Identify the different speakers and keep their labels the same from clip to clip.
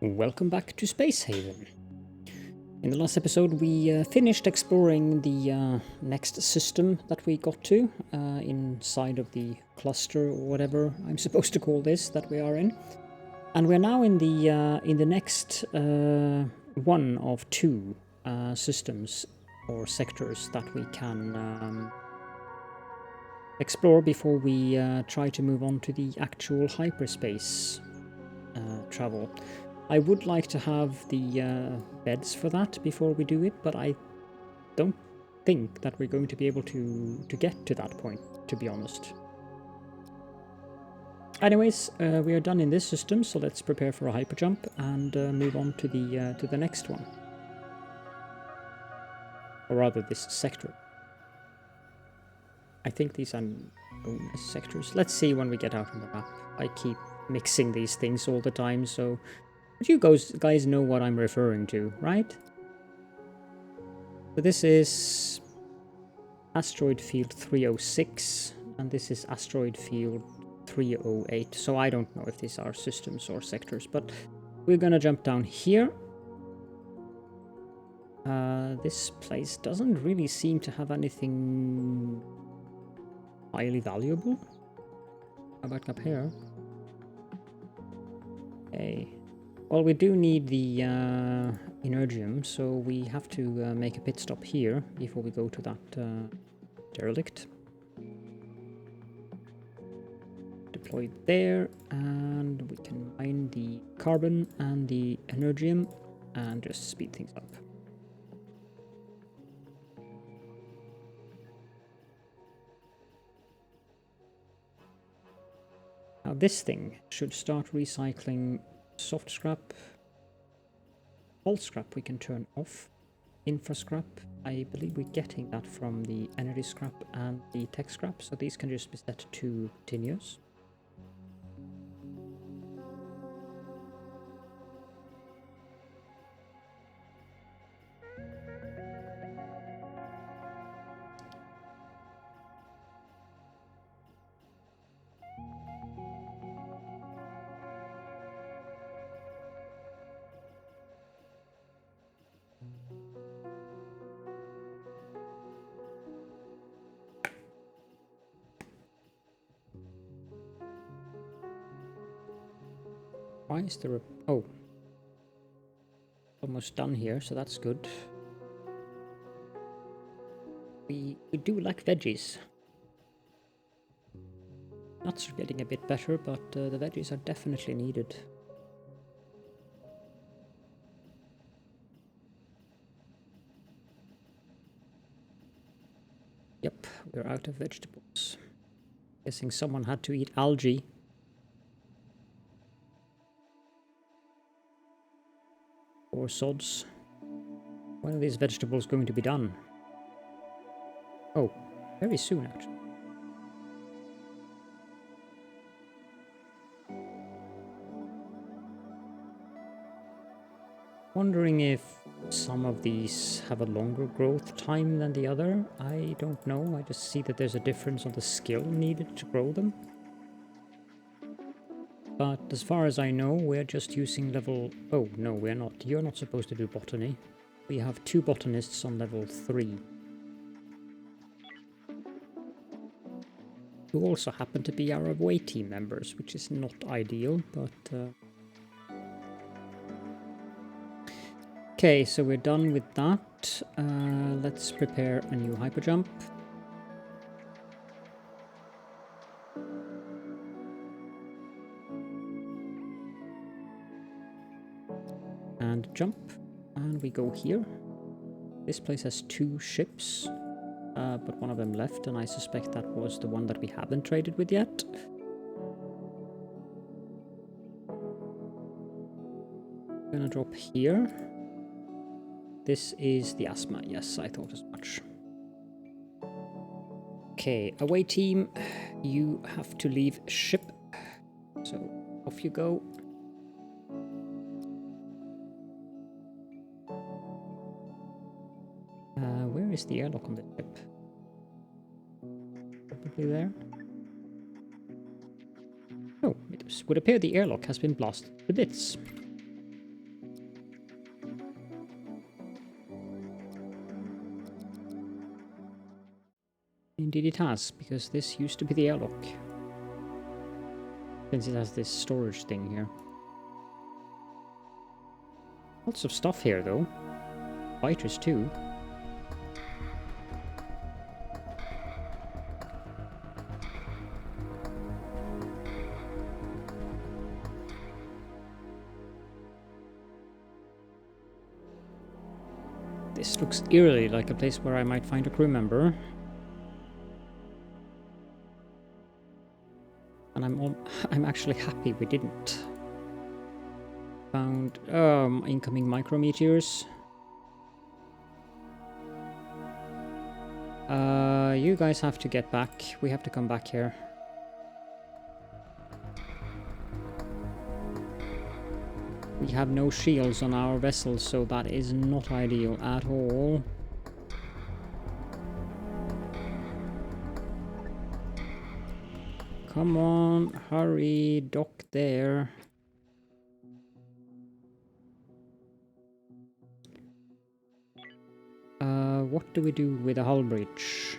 Speaker 1: Welcome back to Space Haven. In the last episode we finished exploring the next system that we got to inside of the cluster or whatever I'm supposed to call this that we are in. And we're now in the next one of two systems or sectors that we can explore before we try to move on to the actual hyperspace travel. I would like to have the beds for that before we do it, but I don't think that we're going to be able to get to that point, to be honest. Anyways, we are done in this system, so let's prepare for a hyperjump and move on to the next one. Or rather, this sector. I think these are bonus sectors. Let's see when we get out on the map. I keep mixing these things all the time, so... But you guys know what I'm referring to, right? So this is asteroid field 306, and this is asteroid field 308. So I don't know if these are systems or sectors, but we're gonna jump down here. This place doesn't really seem to have anything highly valuable. How about up here? Okay. Well, we do need the energium, so we have to make a pit stop here before we go to that derelict. Deploy there, and we can mine the carbon and the energium and just speed things up. Now this thing should start recycling soft scrap. All scrap we can turn off. Infra scrap, I believe we're getting that from the energy scrap and the tech scrap, so these can just be set to continuous. Why is there a... Oh. Almost done here, so that's good. We do like veggies. Nuts are getting a bit better, but the veggies are definitely needed. Yep, we're out of vegetables. Guessing someone had to eat algae. Or sods. When are these vegetables going to be done? Oh, very soon actually. Wondering if some of these have a longer growth time than the other. I don't know. I just see that there's a difference on the skill needed to grow them. But as far as I know, we're just using level... Oh, no, we're not. You're not supposed to do botany. We have 2 botanists on level 3. Who also happen to be our away team members, which is not ideal, but... Okay, so we're done with that. Let's prepare a new hyperjump. And jump, and we go here. This place has 2 ships, but one of them left, and I suspect that was the one that we haven't traded with yet. I'm gonna drop here. This is the asthma, yes, I thought as much. Okay, away team, you have to leave ship, so off you go. Where is the airlock on the ship? Probably there. Oh, it would appear the airlock has been blasted to bits. indeed it has, because this used to be the airlock. Since it has this storage thing here. Lots of stuff here though. Fighters too. This looks eerily like a place where I might find a crew member. And I'm actually happy we didn't. Found incoming micrometeors. You guys have to get back. We have to come back here. We have no shields on our vessels, so that is not ideal at all. Come on, hurry, dock there. What do we do with a hull breach?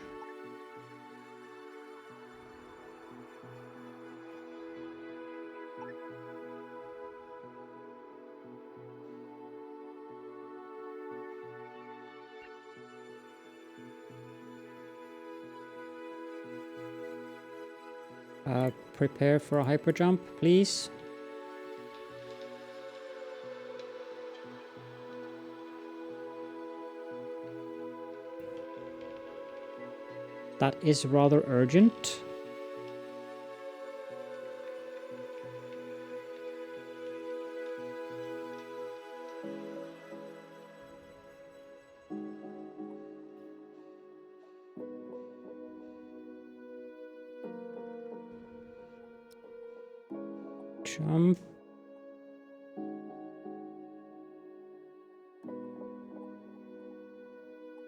Speaker 1: Prepare for a hyper jump, please. That is rather urgent. Jump.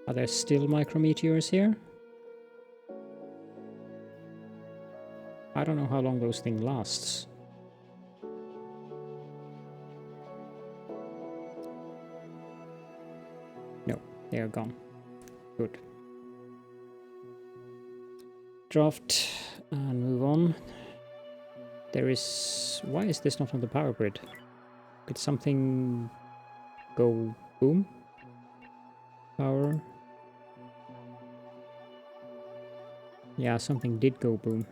Speaker 1: Are there still micrometeors here? I don't know how long those things lasts. No, they are gone. Good. Draft and move on. There is... Why is this not on the power grid? Did something go boom? Power. Yeah, something did go boom.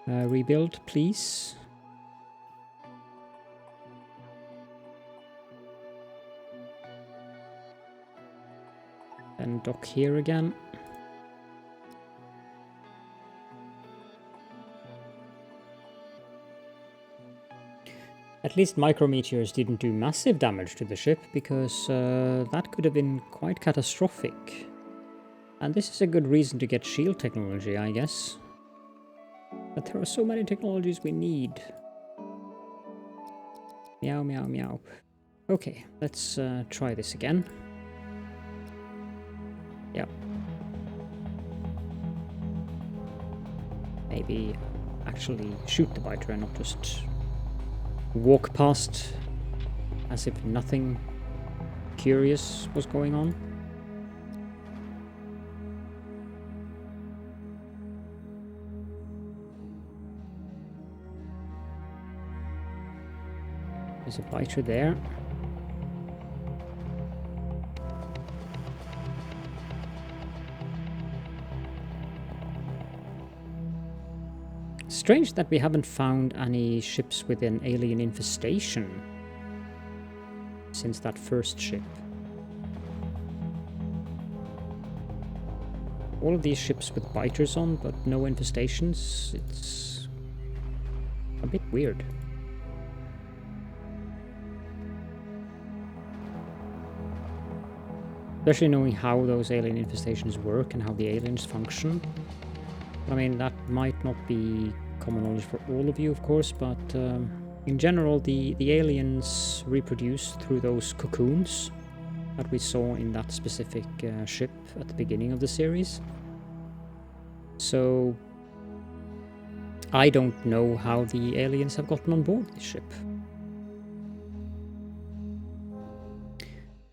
Speaker 1: Rebuild, please. And dock here again. At least micrometeors didn't do massive damage to the ship, because that could have been quite catastrophic. And this is a good reason to get shield technology, I guess. But there are so many technologies we need. Meow, meow, meow. Okay, let's try this again. Yep. Maybe actually shoot the biter and not just walk past as if nothing curious was going on. There's a biter there. Strange that we haven't found any ships with an alien infestation since that first ship. All of these ships with biters on, but no infestations. It's a bit weird. Especially knowing how those alien infestations work and how the aliens function. I mean, that might not be common knowledge for all of you, of course, but in general, the aliens reproduce through those cocoons that we saw in that specific ship at the beginning of the series. So I don't know how the aliens have gotten on board this ship.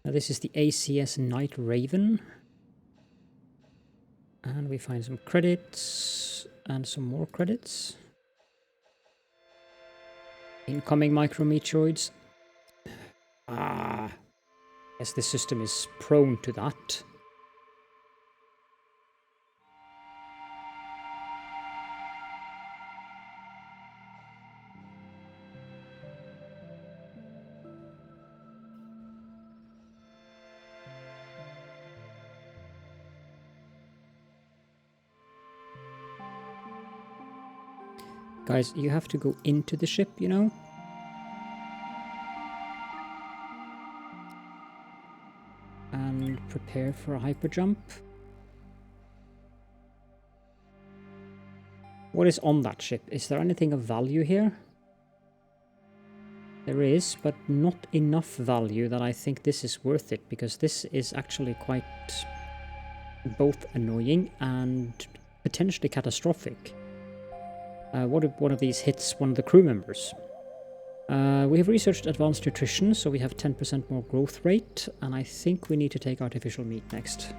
Speaker 1: Now, this is the ACS Night Raven. And we find some credits and some more credits. Incoming micrometeoroids. Ah, yes, this system is prone to that. Guys, you have to go into the ship, you know? And prepare for a hyper jump. What is on that ship? Is there anything of value here? There is, but not enough value that I think this is worth it, because this is actually quite both annoying and potentially catastrophic. What if one of these hits one of the crew members? We have researched advanced nutrition, so we have 10% more growth rate, and I think we need to take artificial meat next.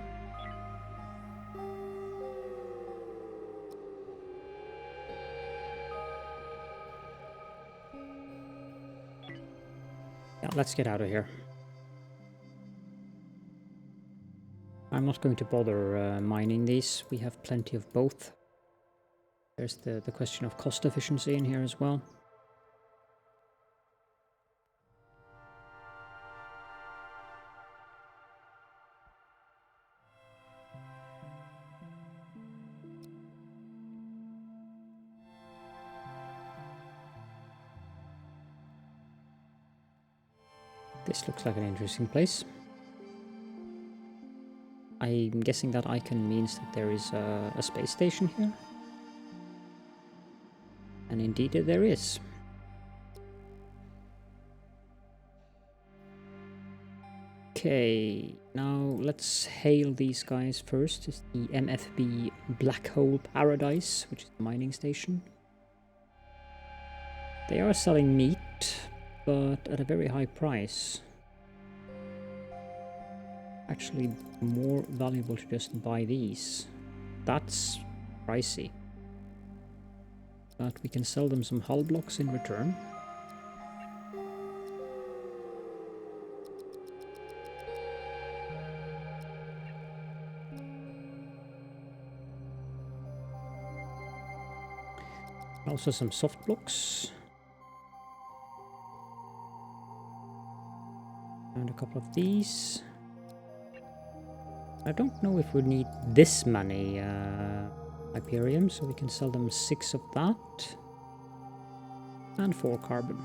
Speaker 1: Yeah, let's get out of here. I'm not going to bother mining these. We have plenty of both. There's the question of cost efficiency in here as well. This looks like an interesting place. I'm guessing that icon means that there is a space station here. And indeed there is. Okay, now let's hail these guys first. It's the MFB Black Hole Paradise, which is the mining station. They are selling meat, but at a very high price. Actually, more valuable to just buy these. That's pricey. But we can sell them some hull blocks in return. Also some soft blocks. And a couple of these. I don't know if we need this many Hyperium, so we can sell them 6 of that. And 4 carbon.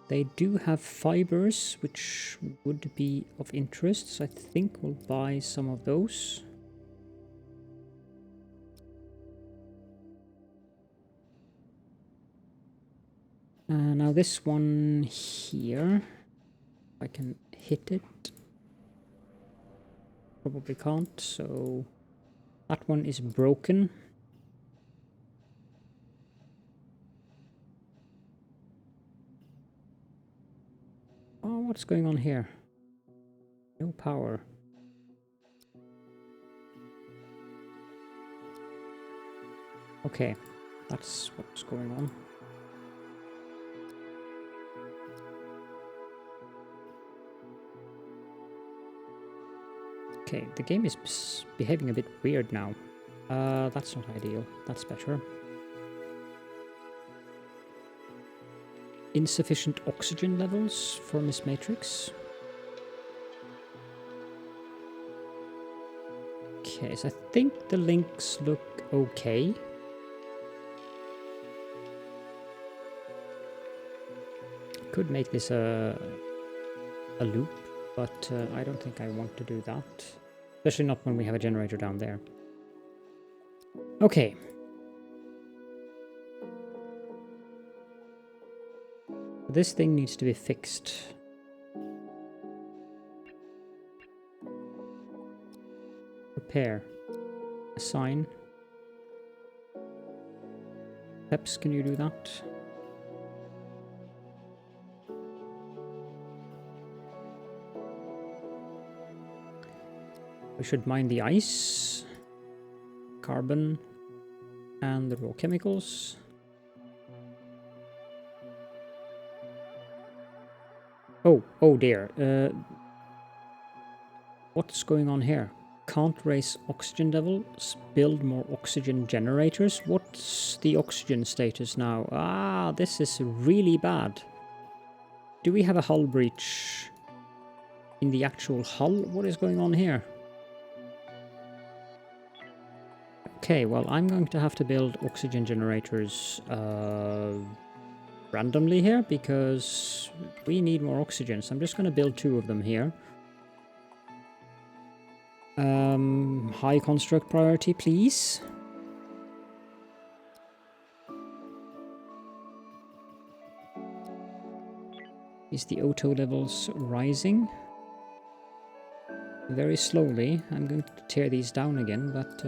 Speaker 1: They do have fibers, which would be of interest, so I think we'll buy some of those. Now this one here, I can hit it. Probably can't, so that one is broken. Oh, what's going on here? No power. Okay, that's what's going on. Okay, the game is behaving a bit weird now. That's not ideal. That's better. Insufficient oxygen levels for Miss Matrix. Okay, so I think the links look okay. Could make this a loop, but I don't think I want to do that. Especially not when we have a generator down there. Okay. This thing needs to be fixed. Repair. Assign. Peps, can you do that? We should mine the ice, carbon, and the raw chemicals. Oh dear. What's going on here? Can't raise oxygen levels, build more oxygen generators. What's the oxygen status now? Ah, this is really bad. Do we have a hull breach in the actual hull? What is going on here? Okay, well, I'm going to have to build oxygen generators randomly here, because we need more oxygen. So I'm just going to build 2 of them here. High construct priority, please. Is the O2 levels rising? Very slowly. I'm going to tear these down again, but...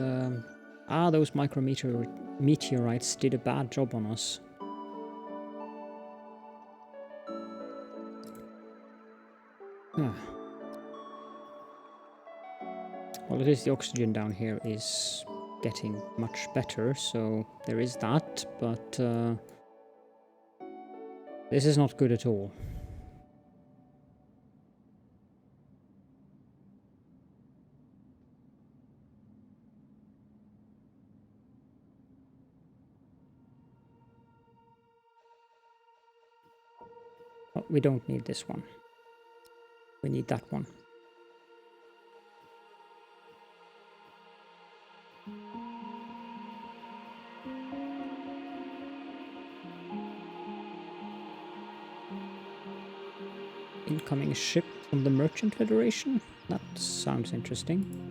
Speaker 1: those micrometeorites did a bad job on us. Well, at least the oxygen down here is getting much better, so there is that, but this is not good at all. Oh, we don't need this one. We need that one. Incoming ship from the Merchant Federation? That sounds interesting.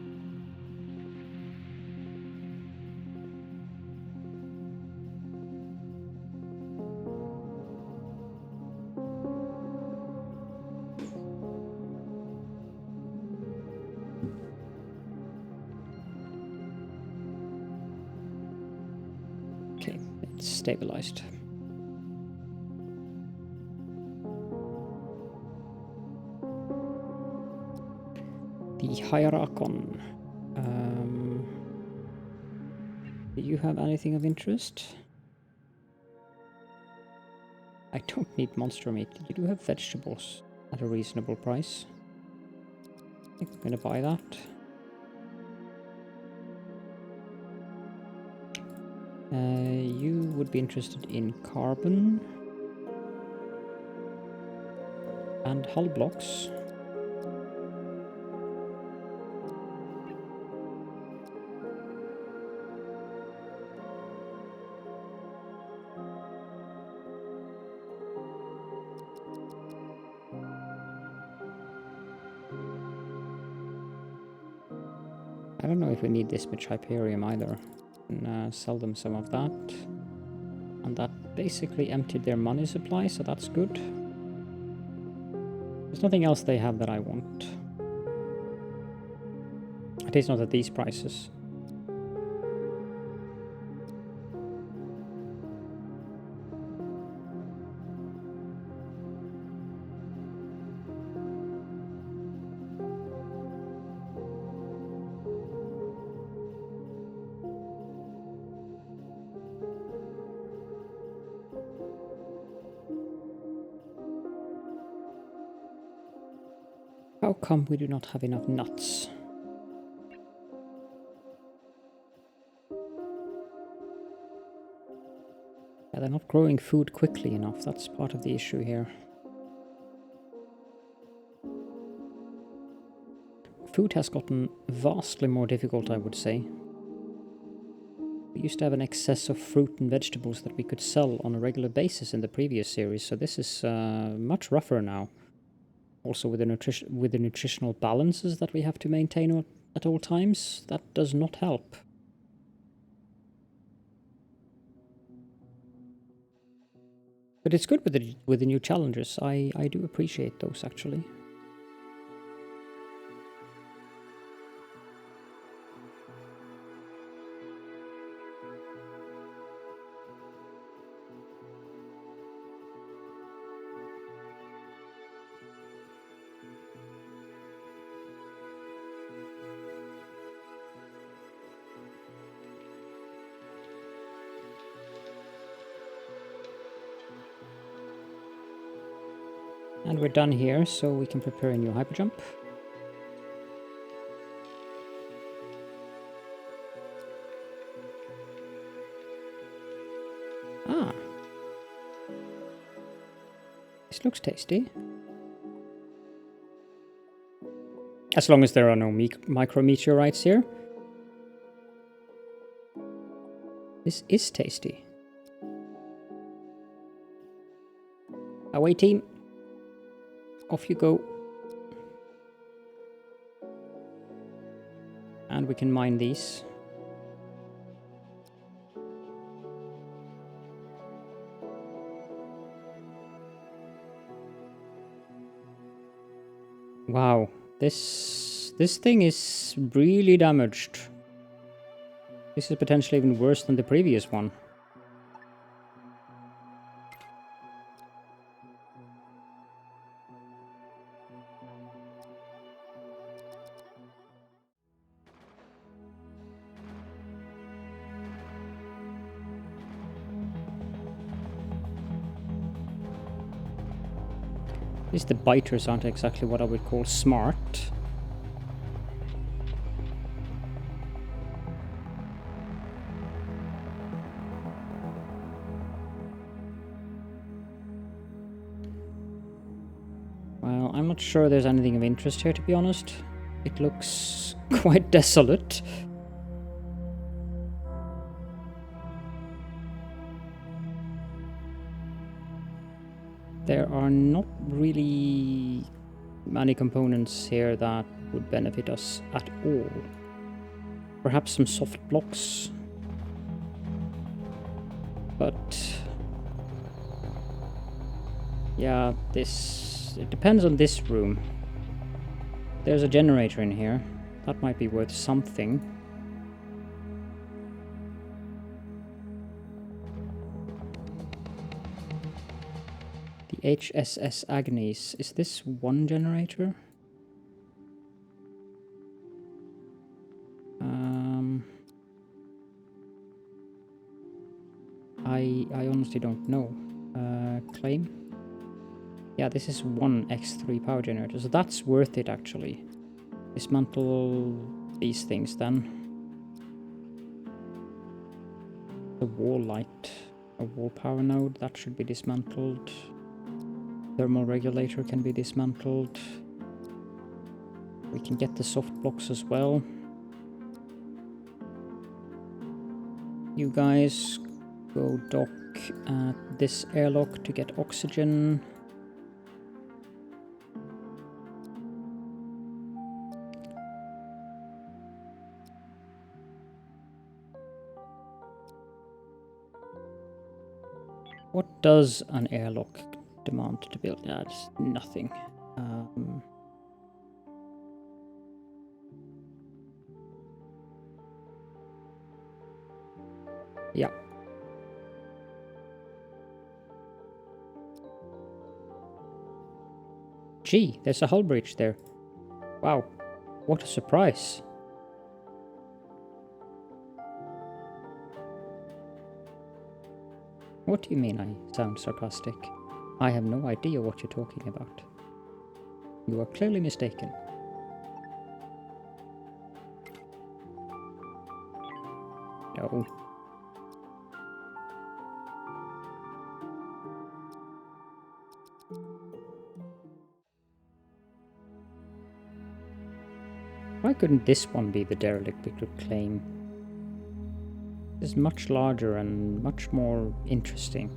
Speaker 1: Okay, it's stabilized. The Hierarchon. Do you have anything of interest? I don't need monster meat. You do have vegetables at a reasonable price. I think I'm going to buy that. You would be interested in carbon and hull blocks. I don't know if we need this much Hyperium either. And sell them some of that. And that basically emptied their money supply, so that's good. There's nothing else they have that I want. At least not at these prices. How come we do not have enough nuts? Yeah, they're not growing food quickly enough. That's part of the issue here. Food has gotten vastly more difficult, I would say. We used to have an excess of fruit and vegetables that we could sell on a regular basis in the previous series, so this is much rougher now. Also with the nutritional balances that we have to maintain at all times, that does not help. But it's good with the new challenges. I do appreciate those, actually. And we're done here, so we can prepare a new hyperjump. Ah. This looks tasty. As long as there are no micrometeorites here. This is tasty. Away team. Off you go. And we can mine these. Wow, this thing is really damaged. This is potentially even worse than the previous one. At least the biters aren't exactly what I would call smart. Well, I'm not sure there's anything of interest here, to be honest. It looks quite desolate. There are not really many components here that would benefit us at all. Perhaps some soft blocks. But yeah, it depends on this room. There's a generator in here. That might be worth something. HSS Agnes. Is this one generator? I honestly don't know. Claim? Yeah, this is one X3 power generator, so that's worth it actually. Dismantle these things then. The wall light, a wall power node, that should be dismantled. Thermal regulator can be dismantled. We can get the soft blocks as well. You guys go dock at this airlock to get oxygen. What does an airlock demand to build? Yeah, it's nothing. Yeah. Gee, there's a hull breach there. Wow, what a surprise. What do you mean I sound sarcastic? I have no idea what you're talking about. You are clearly mistaken. No. Why couldn't this one be the derelict we could claim? This is much larger and much more interesting.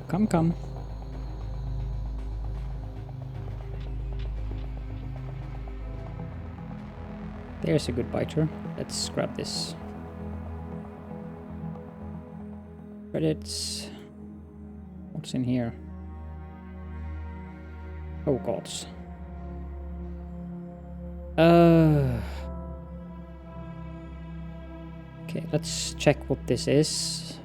Speaker 1: Come, come. There's a good biter. Let's grab this. Credits. What's in here? Oh gods. Okay, let's check what this is.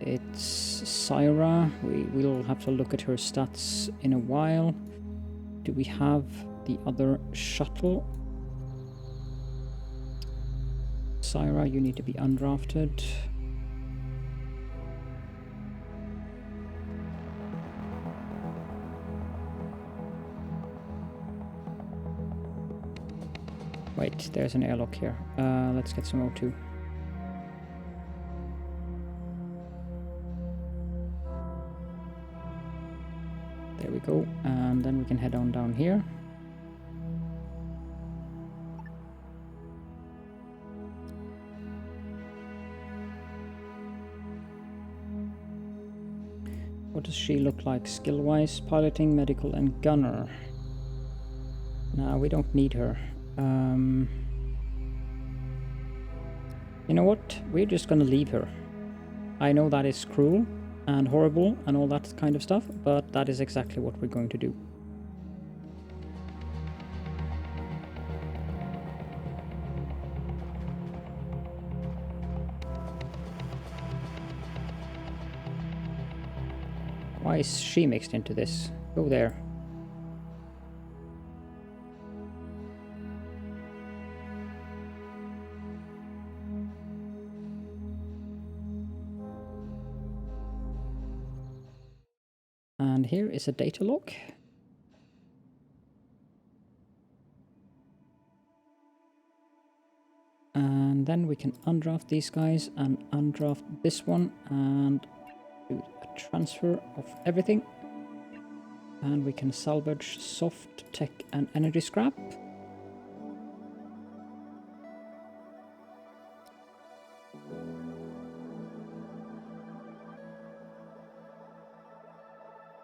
Speaker 1: It's Syra. We will have to look at her stats in a while. Do we have the other shuttle? Syra, you need to be undrafted. Wait, there's an airlock here. Let's get some O2. There we go, and then we can head on down here. What does she look like skill-wise? Piloting, medical, and gunner. No, we don't need her. You know what? We're just gonna leave her. I know that is cruel and horrible and all that kind of stuff, but that is exactly what we're going to do. Why is she mixed into this? Go there. And here is a data log. And then we can undraft these guys and undraft this one and do a transfer of everything. And we can salvage soft, tech and energy scrap.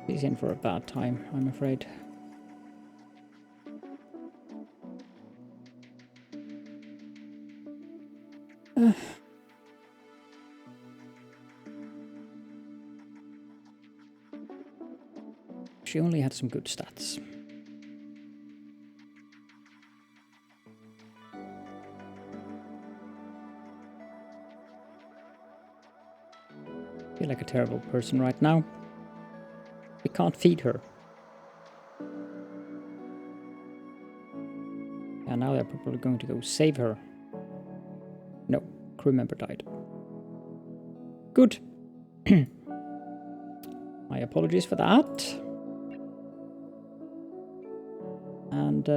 Speaker 1: He's in for a bad time, I'm afraid. She only had some good stats. I feel like a terrible person right now. We can't feed her. And now they're probably going to go save her. No, crew member died. Good. My apologies for that. And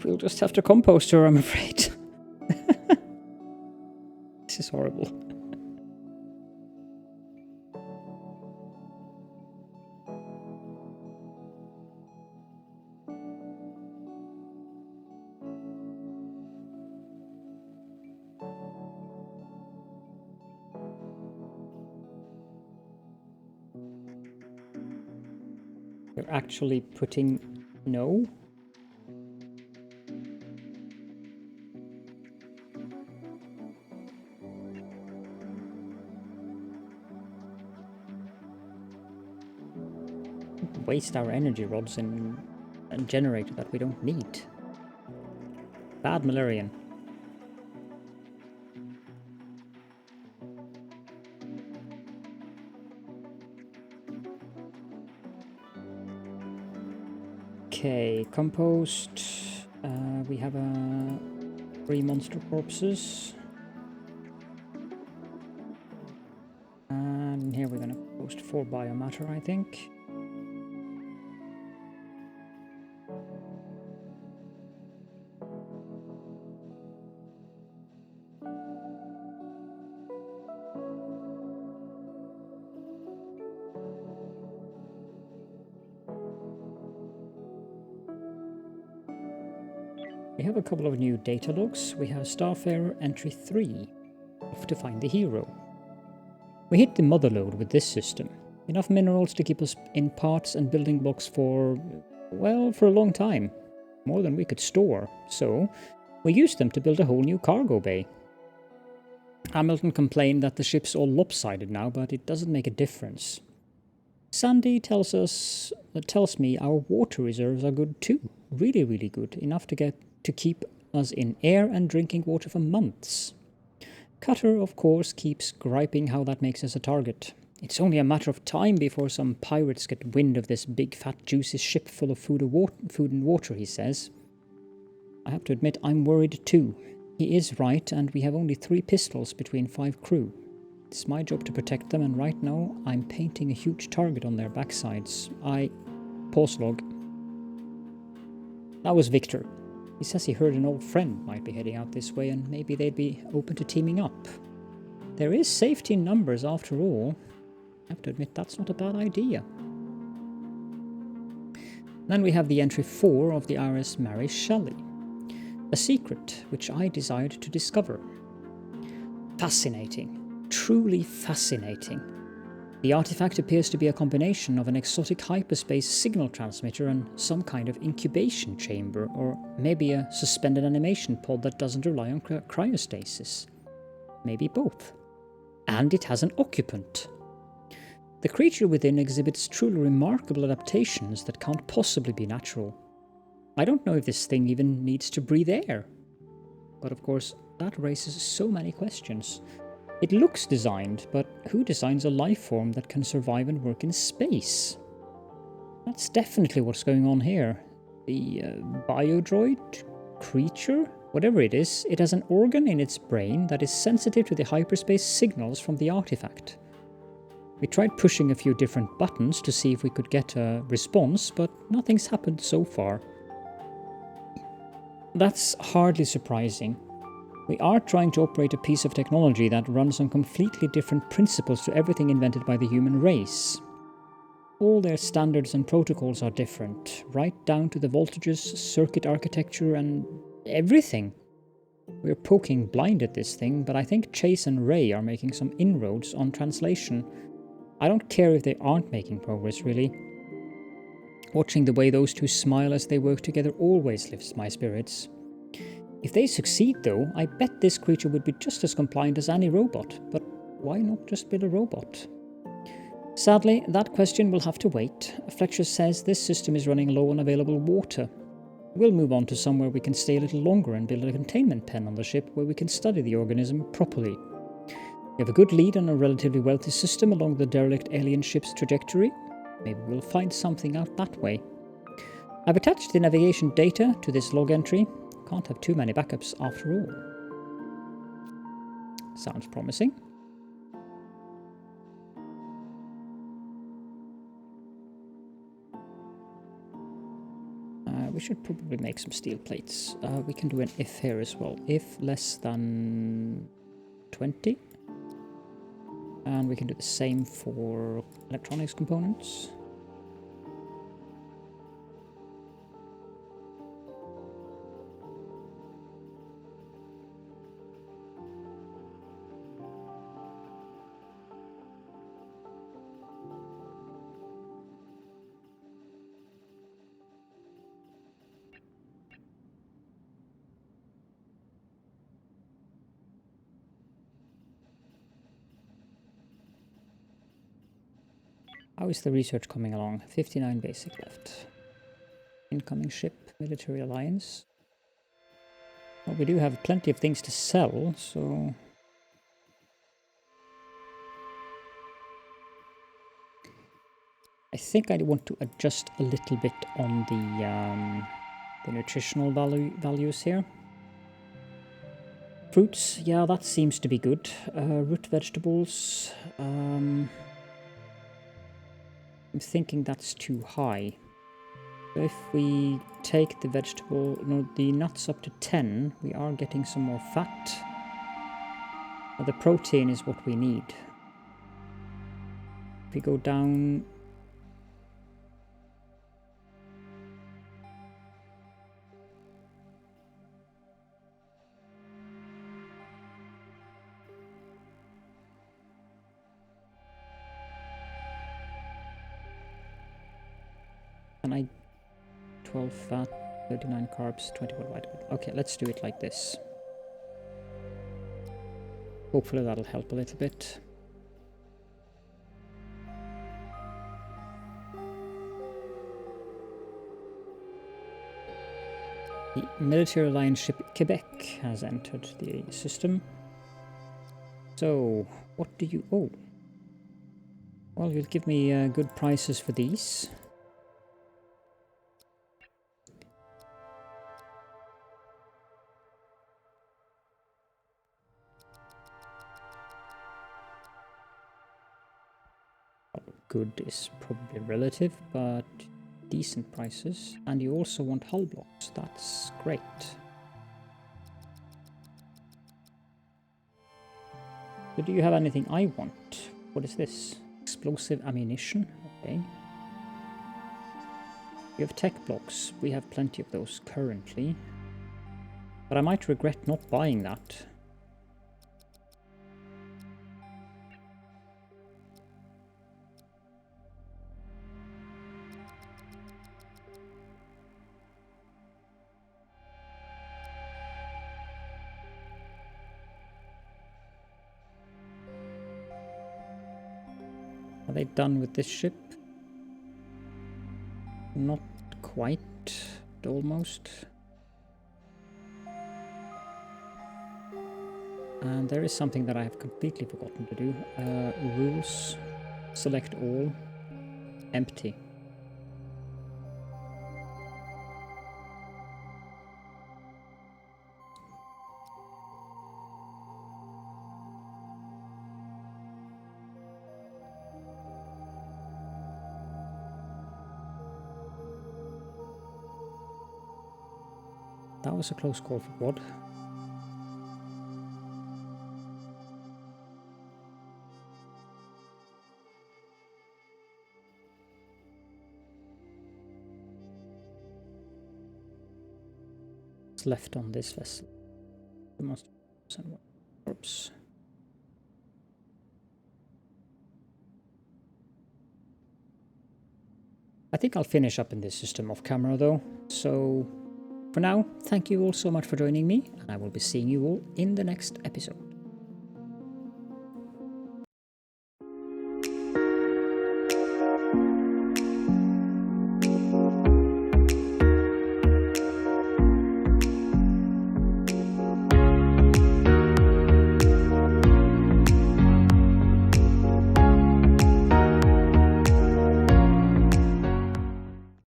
Speaker 1: we'll just have to compost her, I'm afraid. This is horrible. We're actually putting no. Waste our energy rods in a generator that we don't need. Bad Malarian. Okay, compost. We have 3 monster corpses. And here we're gonna post 4 biomatter, I think. We have a couple of new data logs. We have Starfarer Entry 3, off to find the hero. We hit the mother lode with this system. Enough minerals to keep us in parts and building blocks for, well, for a long time. More than we could store. So, we used them to build a whole new cargo bay. Hamilton complained that the ship's all lopsided now, but it doesn't make a difference. Sandy tells me our water reserves are good too. Really, really good. Enough to keep us in air and drinking water for months. Cutter, of course, keeps griping how that makes us a target. It's only a matter of time before some pirates get wind of this big, fat, juicy ship full of food and water, he says. I have to admit I'm worried too. He is right, and we have only 3 pistols between 5 crew. It's my job to protect them, and right now I'm painting a huge target on their backsides. Pause log. That was Victor. He says he heard an old friend might be heading out this way, and maybe they'd be open to teaming up. There is safety in numbers after all. I have to admit that's not a bad idea. Then we have the entry 4 of the RS Mary Shelley. A secret which I desired to discover. Fascinating. Truly fascinating. The artifact appears to be a combination of an exotic hyperspace signal transmitter and some kind of incubation chamber, or maybe a suspended animation pod that doesn't rely on cryostasis. Maybe both. And it has an occupant. The creature within exhibits truly remarkable adaptations that can't possibly be natural. I don't know if this thing even needs to breathe air. But of course, that raises so many questions. It looks designed, but who designs a life form that can survive and work in space? That's definitely what's going on here. The biodroid creature, whatever it is, it has an organ in its brain that is sensitive to the hyperspace signals from the artifact. We tried pushing a few different buttons to see if we could get a response, but nothing's happened so far. That's hardly surprising. We are trying to operate a piece of technology that runs on completely different principles to everything invented by the human race. All their standards and protocols are different, right down to the voltages, circuit architecture, and everything. We're poking blind at this thing, but I think Chase and Ray are making some inroads on translation. I don't care if they aren't making progress, really. Watching the way those two smile as they work together always lifts my spirits. If they succeed, though, I bet this creature would be just as compliant as any robot, but why not just build a robot? Sadly, that question will have to wait. Fletcher says this system is running low on available water. We'll move on to somewhere we can stay a little longer and build a containment pen on the ship where we can study the organism properly. We have a good lead on a relatively wealthy system along the derelict alien ship's trajectory. Maybe we'll find something out that way. I've attached the navigation data to this log entry. Can't have too many backups after all. Sounds promising. We should probably make some steel plates. We can do an if here as well. If less than 20. And we can do the same for electronics components. How is the research coming along? 59 basic left. Incoming ship, military alliance. Well, we do have plenty of things to sell, so... I think I want to adjust a little bit on the nutritional values here. Fruits, yeah, that seems to be good. Root vegetables... I'm thinking that's too high. So if we take the nuts up to 10, we are getting some more fat. But the protein is what we need. If we go down... Can I... 12 fat, 39 carbs, 21 vitamin. Okay, let's do it like this. Hopefully that'll help a little bit. The military alliance ship Quebec has entered the system. So, what do you... Oh. Well, you'll give me good prices for these. Good is probably relative, but decent prices. And you also want hull blocks. That's great. So do you have anything I want? What is this? Explosive ammunition? Okay. You have tech blocks. We have plenty of those currently. But I might regret not buying that. Are they done with this ship? Not quite, but almost. And there is something that I have completely forgotten to do. Rules. Select all. Empty. That was a close call for quad. What's left on this vessel? Oops. I think I'll finish up in this system off camera though, so for now, thank you all so much for joining me, and I will be seeing you all in the next episode.